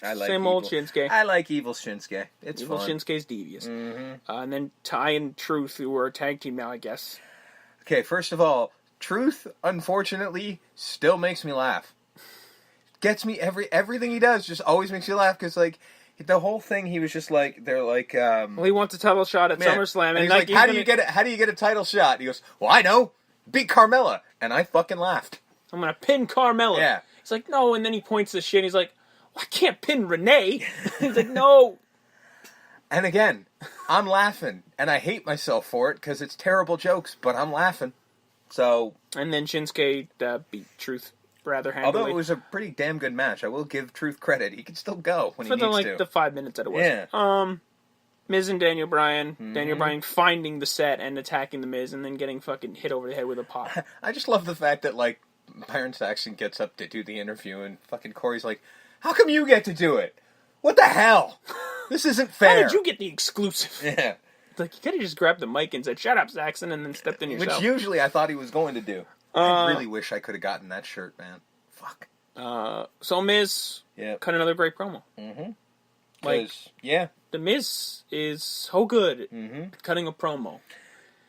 I like Same old Shinsuke. I like evil Shinsuke. It's evil fun. Shinsuke's devious. Mm-hmm. And then Ty and Truth, who are a tag team now, I guess. Okay, first of all, Truth, unfortunately, still makes me laugh. Gets me everything he does just always makes me laugh because like the whole thing he was just like they're like well, he wants a title shot at SummerSlam and he's like how do you get a title shot? And he goes, well, I know, beat Carmella, and I fucking laughed. I'm gonna pin Carmella. Yeah. He's like, no, and then he points to shit and he's like, well, I can't pin Renee. He's like, no. And again, I'm laughing and I hate myself for it because it's terrible jokes, but I'm laughing. So and then Shinsuke beat Truth rather handily. Although it was a pretty damn good match, I will give Truth credit. He can still go when he needs to. For the 5 minutes that it was. Yeah. Miz and Daniel Bryan. Mm-hmm. Daniel Bryan finding the set and attacking the Miz and then getting fucking hit over the head with a pot. I just love the fact that, like, Byron Saxton gets up to do the interview and fucking Corey's like, how come you get to do it? What the hell? This isn't fair. How did you get the exclusive? Yeah. Like, you could have just grabbed the mic and said, shut up, Saxton, and then stepped in yourself. Which usually I thought he was going to do. I really wish I could have gotten that shirt, man. Fuck. So Miz cut another great promo. Mm-hmm. Like, the Miz is so good at cutting a promo.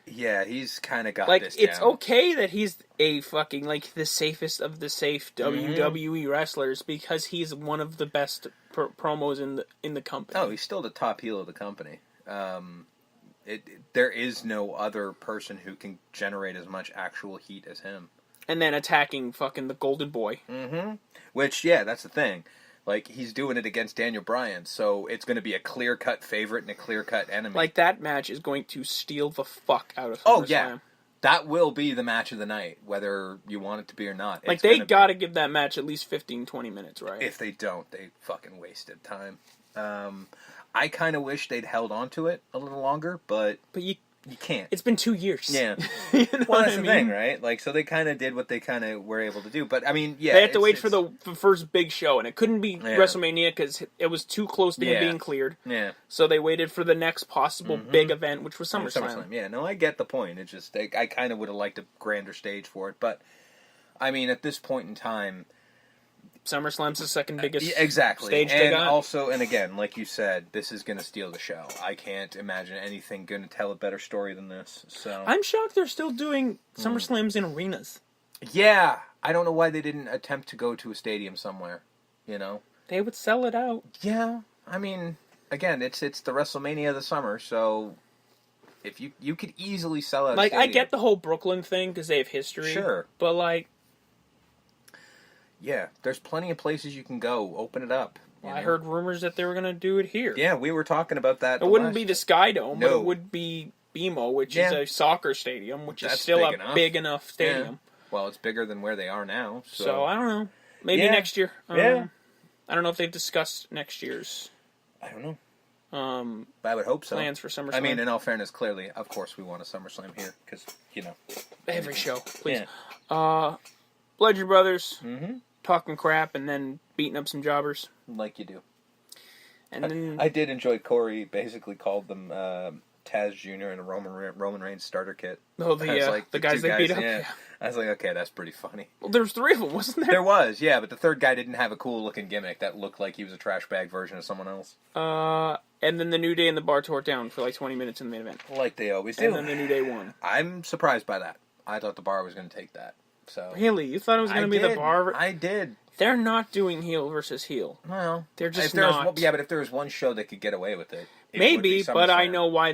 Yeah, he's kind of got like, this down. It's okay that he's a fucking, like, the safest of the safe WWE wrestlers because he's one of the best promos in the company. Oh, he's still the top heel of the company. There is no other person who can generate as much actual heat as him. And then attacking fucking the Golden Boy. Mm-hmm. Which, yeah, that's the thing. Like, he's doing it against Daniel Bryan, so it's going to be a clear-cut favorite and a clear-cut enemy. Like, that match is going to steal the fuck out of SummerSlam. Oh, yeah. That will be the match of the night, whether you want it to be or not. Like, they gotta give that match at least 15, 20 minutes, right? If they don't, they fucking wasted time. I kind of wish they'd held on to it a little longer, but you can't. It's been 2 years. Yeah. You know well, that's the thing, right? Like, so they kind of did what they kind of were able to do. But, I mean, yeah. They had to wait for the first big show, and it couldn't be WrestleMania because it was too close to him being cleared. Yeah. So they waited for the next possible big event, which was SummerSlam. Yeah, no, I get the point. It's just, I kind of would have liked a grander stage for it. But, I mean, at this point in time, SummerSlam's the second biggest stage they got. Also, and again, like you said, this is going to steal the show. I can't imagine anything going to tell a better story than this. So I'm shocked they're still doing SummerSlams in arenas. Yeah, I don't know why they didn't attempt to go to a stadium somewhere. You know, they would sell it out. Yeah, I mean, again, it's the WrestleMania of the summer, so if you could easily sell out. Like, I get the whole Brooklyn thing because they have history. Sure, but like. Yeah, there's plenty of places you can go. Open it up. Well, I heard rumors that they were going to do it here. Yeah, we were talking about that. It wouldn't be the Sky Dome, but it would be BMO, which is a soccer stadium, which is still big enough stadium. Yeah. Well, it's bigger than where they are now. So I don't know. Maybe next year. I don't know if they've discussed next year's. I don't know. But I would hope so. Plans for SummerSlam. I mean, in all fairness, clearly, of course, we want a SummerSlam here because every show, please. Yeah. Bludgeon Brothers. Mm-hmm. Talking crap and then beating up some jobbers. Like you do. And then I did enjoy Corey basically called them Taz Jr. and a Roman Reigns starter kit. Oh, the guys they beat up? Yeah. I was like, okay, that's pretty funny. Well, there was 3 of them, wasn't there? There was, yeah, but the third guy didn't have a cool-looking gimmick that looked like he was a trash bag version of someone else. And then the New Day and the Bar tore it down for like 20 minutes in the main event. Like they always do. And then the New Day won. I'm surprised by that. I thought the Bar was going to take that. So really? You thought it was going to be the Bar? I did. They're not doing heel versus heel. Well, they're just not. Yeah, but if there was one show that could get away with it, maybe. But I know why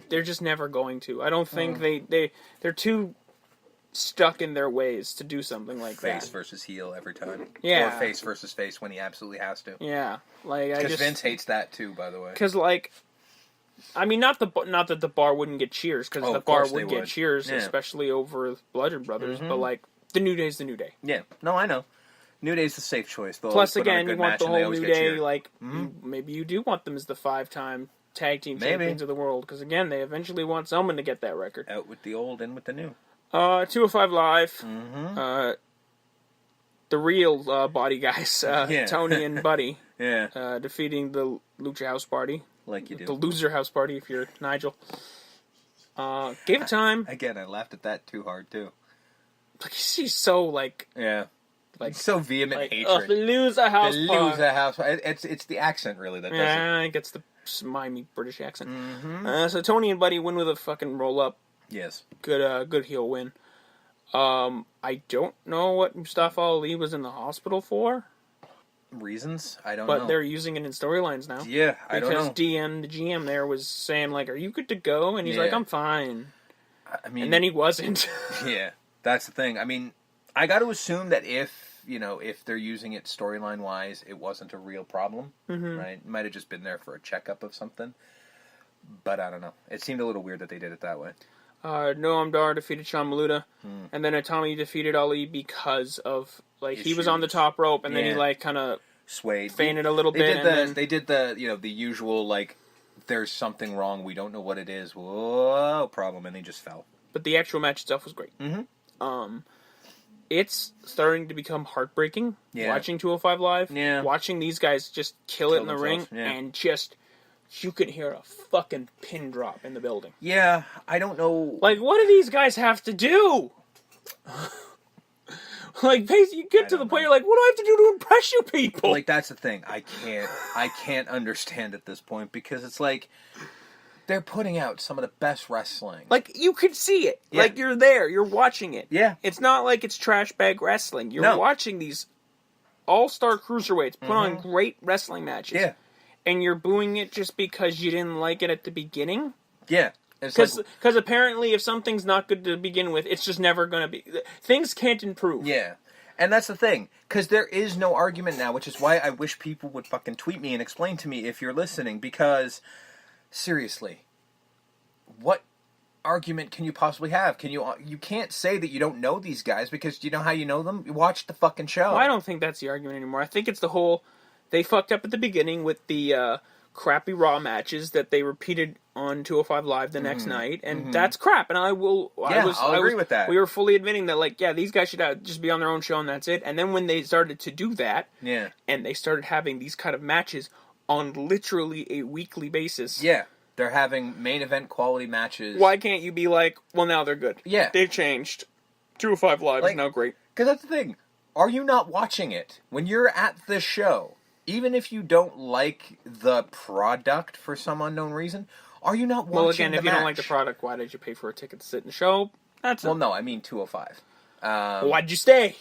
they're just never going to. I don't think they're too stuck in their ways to do something like that. Face versus heel every time. Yeah. Or face versus face when he absolutely has to. Yeah, like because Vince hates that too. By the way, because I mean, not that the Bar wouldn't get cheers, because the Bar would get cheers, especially over Bludgeon Brothers. But like the New Day's the New Day. Yeah, no, I know. New Day's the safe choice. Plus, again, you want the whole New Day. Like, maybe you do want them as the 5-time tag team champions of the world, because again, they eventually want someone to get that record. Out with the old, in with the new. 205 Live. The real Body guys, Tony and Buddy, defeating the Lucha House Party. Like you do. The Loser House Party, if you're Nigel. Gave it time. Again, I laughed at that too hard, too. Like, she's so, like... Yeah. like so vehement like, hatred. Lose a house party. It's the accent really that does it. Yeah, it gets the slimy British accent. Mm-hmm. So Tony and Buddy win with a fucking roll up. Yes. Good heel win. I don't know what Mustafa Ali was in the hospital for. Reasons? I don't know. know. But they're using it in storylines now. Yeah, I don't know. Because the GM there was saying, like, are you good to go? And he's like, I'm fine. I mean... And then he wasn't. Yeah, that's the thing. I mean, I got to assume that if they're using it storyline-wise, it wasn't a real problem, right? It might have just been there for a checkup of something. But I don't know. It seemed a little weird that they did it that way. Noam Dar defeated Sean Maluda, and then Itami defeated Ali because of he was on the top rope, and then he kind of swayed, fainted a little bit. They did the usual there's something wrong, we don't know what it is, whoa problem, and he just fell. But the actual match itself was great. It's starting to become heartbreaking watching 205 Live, watching these guys just kill it in the ring, and just. You can hear a fucking pin drop in the building. Yeah, I don't know. Like, what do these guys have to do? Basically, you get to the point, you're like, what do I have to do to impress you people? That's the thing. I can't understand at this point, because it's they're putting out some of the best wrestling. You could see it. Yeah. You're there. You're watching it. Yeah. It's not like it's trash bag wrestling. You're watching ththese all-star cruiserweights put on great wrestling matches. Yeah. And you're booing it just because you didn't like it at the beginning? Yeah. Because apparently if something's not good to begin with, it's just never going to be... Things can't improve. Yeah. And that's the thing. Because there is no argument now, which is why I wish people would fucking tweet me and explain to me if you're listening. Because, seriously, what argument can you possibly have? You can't say that you don't know these guys, because you know how you know them? You watch the fucking show. Well, I don't think that's the argument anymore. I think it's the whole... They fucked up at the beginning with the crappy Raw matches that they repeated on 205 Live the next night, and that's crap. And I'll agree with that. We were fully admitting that, these guys should just be on their own show and that's it. And then when they started to do that, and they started having these kind of matches on literally a weekly basis, they're having main event quality matches. Why can't you be like, well, now they're good? Yeah, they've changed. 205 Live is now great. Because that's the thing. Are you not watching it when you're at the show? Even if you don't like the product for some unknown reason, are you not watching the match? Well, again, if you don't like the product, why did you pay for a ticket to sit in the show? No, I mean 205. Why'd you stay?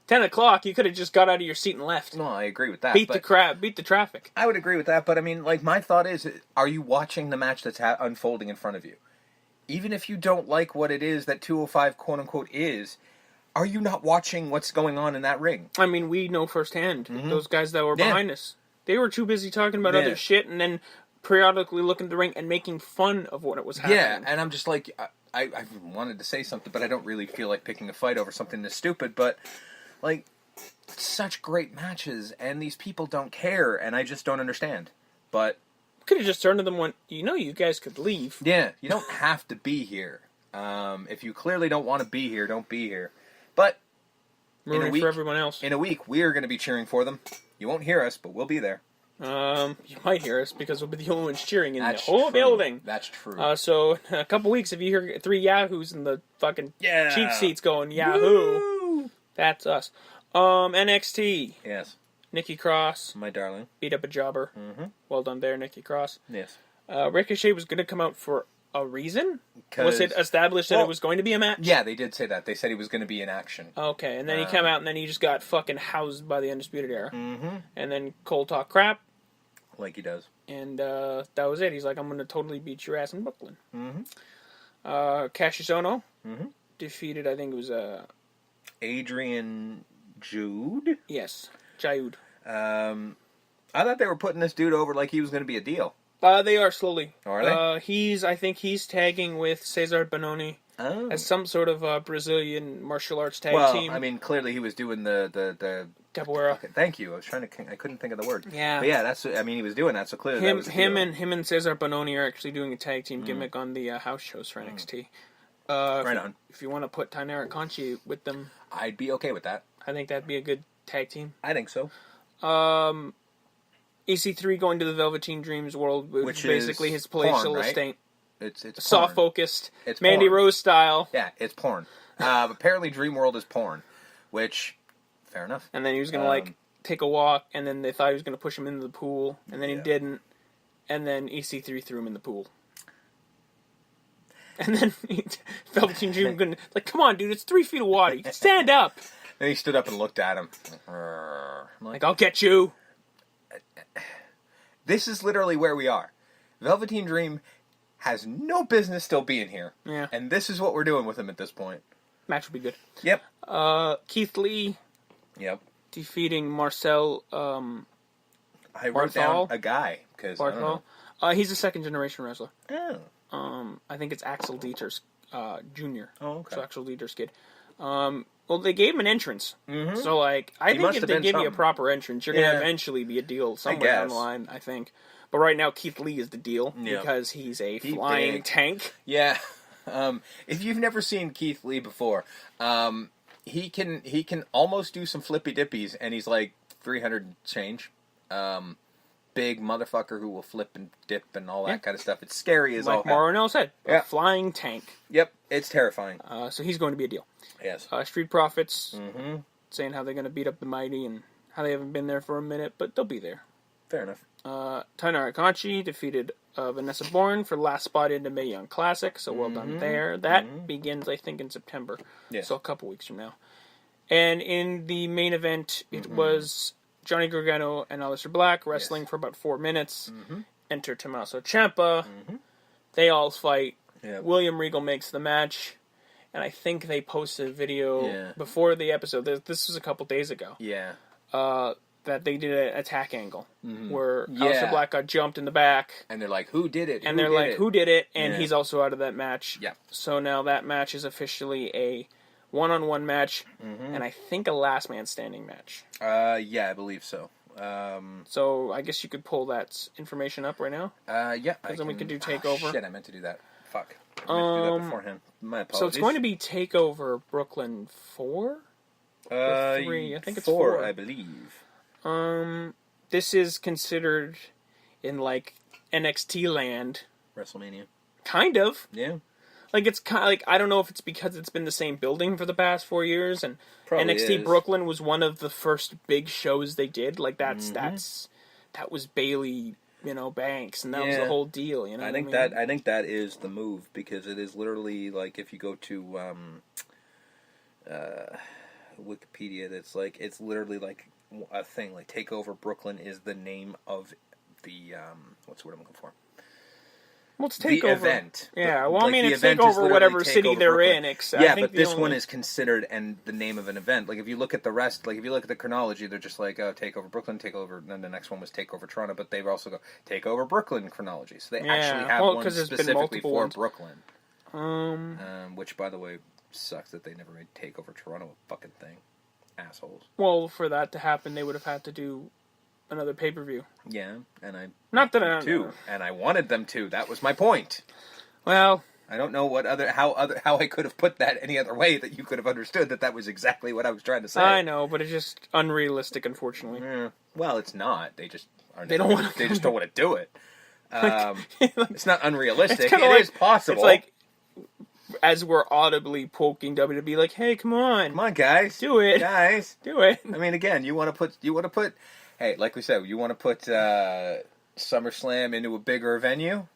10 o'clock, you could have just got out of your seat and left. No, I agree with that. Beat the traffic. I would agree with that, but I mean, my thought is, are you watching the match that's unfolding in front of you? Even if you don't like what it is that 205 quote-unquote is, are you not watching what's going on in that ring? I mean, we know firsthand those guys that were behind us. They were too busy talking about other shit and then periodically looking at the ring and making fun of what it was happening. Yeah, and I'm just I wanted to say something, but I don't really feel like picking a fight over something this stupid, but, such great matches, and these people don't care, and I just don't understand. But... Could have just turned to them and went, you guys could leave. Yeah, you don't have to be here. If you clearly don't want to be here, don't be here. But rooting for everyone else. In a week, we're going to be cheering for them. You won't hear us, but we'll be there. You might hear us because we'll be the only ones cheering in the whole building. That's true. So in a couple weeks, if you hear 3 Yahoos in the fucking cheap seats going Yahoo, Woo! That's us. NXT. Yes. Nikki Cross. My darling. Beat up a jobber. Well done there, Nikki Cross. Yes. Ricochet was going to come out for a reason? Was it established that it was going to be a match? Yeah, they did say that. They said he was going to be in action. Okay, and then he came out and then he just got fucking housed by the Undisputed Era. And then Cole talked crap. Like he does. And that was it. He's like, I'm going to totally beat your ass in Brooklyn. Cassius Ohno defeated, I think it was... Adrian Jude? Yes, Jude. I thought they were putting this dude over like he was going to be a deal. They are slowly. Are they? I think he's tagging with Cesar Bononi as some sort of Brazilian martial arts tag team. Well, I mean, clearly he was doing the capoeira. Okay, thank you. I couldn't think of the word. Yeah. But yeah, he was doing that, so clearly that was him and Cesar Bononi are actually doing a tag team gimmick on the house shows for NXT. Right on. If you want to put Tainara Conchi with them, I'd be okay with that. I think that'd be a good tag team. I think so. EC3 going to the Velveteen Dreams world, which is basically his palatial porn, right? estate. It's soft focused. It's Mandy porn. Rose style. Yeah, it's porn. Apparently Dream World is porn, which Fair enough. And then he was going to, take a walk, and then they thought he was going to push him into the pool, and then he didn't. And then EC3 threw him in the pool. And then Velveteen Dream couldn't... Like, come on, dude, it's 3 feet of water. You can stand up. Then he stood up and looked at him. Like, I'll get you. This is literally where we are. Velveteen Dream has no business still being here. Yeah. And this is what we're doing with him at this point. Match would be good. Yep. Keith Lee. Yep. Defeating Marcel... I wrote down a guy. Because he's a second-generation wrestler. Oh. I think it's Axel Dieter's Jr. Oh, okay. So Axel Dieter's kid. Well, they gave him an entrance. Mm-hmm. So, like, I think if they give you a proper entrance, you're going to eventually be a deal somewhere down the line, I think. But right now, Keith Lee is the deal because he's a flying tank. Yeah. If you've never seen Keith Lee before, he can almost do some flippy dippies, and he's like 300 change. Big motherfucker who will flip and dip and all that kind of stuff. It's scary as all hell. Like Marinell said, a flying tank. Yep, it's terrifying. So he's going to be a deal. Yes. Street Profits saying how they're going to beat up the Mighty and how they haven't been there for a minute, but they'll be there. Fair enough. Tainara Kanchi defeated Vanessa Bourne for last spot into Mae Young Classic, so well done there. That begins, I think, in September, so a couple weeks from now. And in the main event, it was Johnny Gargano and Aleister Black wrestling for about 4 minutes. Enter Tommaso Ciampa. They all fight. Yep. William Regal makes the match. And I think they posted a video before the episode. This was a couple days ago. Yeah. That they did an attack angle where Aleister Black got jumped in the back. And they're like, who did it? And they're like, who did it? And he's also out of that match. Yeah. So now that match is officially a one-on-one match, and I think a last man standing match. Yeah, I believe so. So I guess you could pull that information up right now. Yeah. Because then we could do Takeover. Shit, I meant to do that. Fuck. I meant to do that beforehand. My apologies. So it's going to be Takeover Brooklyn 4? 3? I think it's 4. I believe. This is considered in, like, NXT land. WrestleMania. Kind of. Yeah. Like, it's kind of like, I don't know if it's because it's been the same building for the past 4 years, and probably NXT is. Brooklyn was one of the first big shows they did. Like, that was Bailey, Banks, and that was the whole deal, I think that is the move, because it is literally, like, if you go to, Wikipedia, it's literally, like, a thing, like, Takeover Brooklyn is the name of the, what's the word I'm looking for? Well, it's Takeover. The event. Yeah, well, I mean, it's Takeover whatever city they're in. Yeah, but this one is considered and the name of an event. Like, if you look at the rest, like, if you look at the chronology, they're just like, oh, Takeover Brooklyn, Takeover, and then the next one was Takeover Toronto, but they've also got Takeover Brooklyn chronology. So they actually have one specifically for Brooklyn. Which, by the way, sucks that they never made Takeover Toronto a fucking thing. Assholes. Well, for that to happen, they would have had to do another pay-per-view. Yeah, and I... Not that I... Too, and I wanted them to. That was my point. Well... I don't know how I could have put that any other way that you could have understood that was exactly what I was trying to say. I know, but it's just unrealistic, unfortunately. Well, it's not. They just aren't. They don't want to. They just don't want to do it. It's not unrealistic. It is possible. It's like, as we're audibly poking WWE, like, hey, come on, guys, do it, guys, do it. I mean, again, you want to put. Hey, like we said, you want to put SummerSlam into a bigger venue.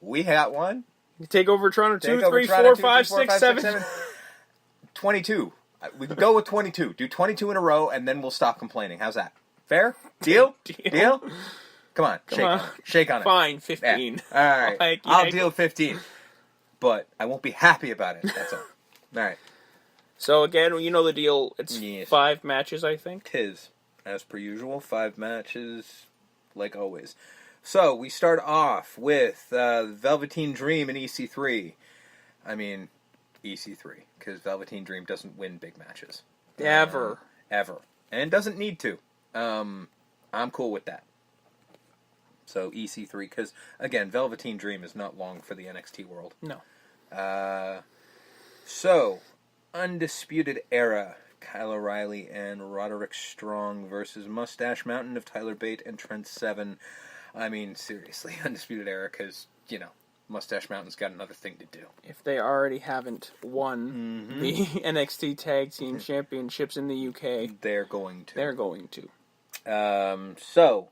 We got one. Take over Toronto 2, 3, 4, 5, 6, 7. 22. We can go with 22. Do 22 in a row, and then we'll stop complaining. How's that? Fair? Deal? Deal? Come on. Shake on it. Fine, 15. Yeah. All right. I'll deal 15. But I won't be happy about it. That's all. All right. So, again, you know the deal. It's 5 matches, I think. 'Tis. As per usual, 5 matches, like always. So, we start off with Velveteen Dream and EC3. I mean, EC3, because Velveteen Dream doesn't win big matches. Ever. And doesn't need to. I'm cool with that. So, EC3, because, again, Velveteen Dream is not long for the NXT world. No. So, Undisputed Era, Kyle O'Reilly and Roderick Strong versus Mustache Mountain of Tyler Bate and Trent Seven. I mean, seriously, Undisputed Era, because, Mustache Mountain's got another thing to do. If they already haven't won the NXT Tag Team Championships in the UK, they're going to. They're going to. So,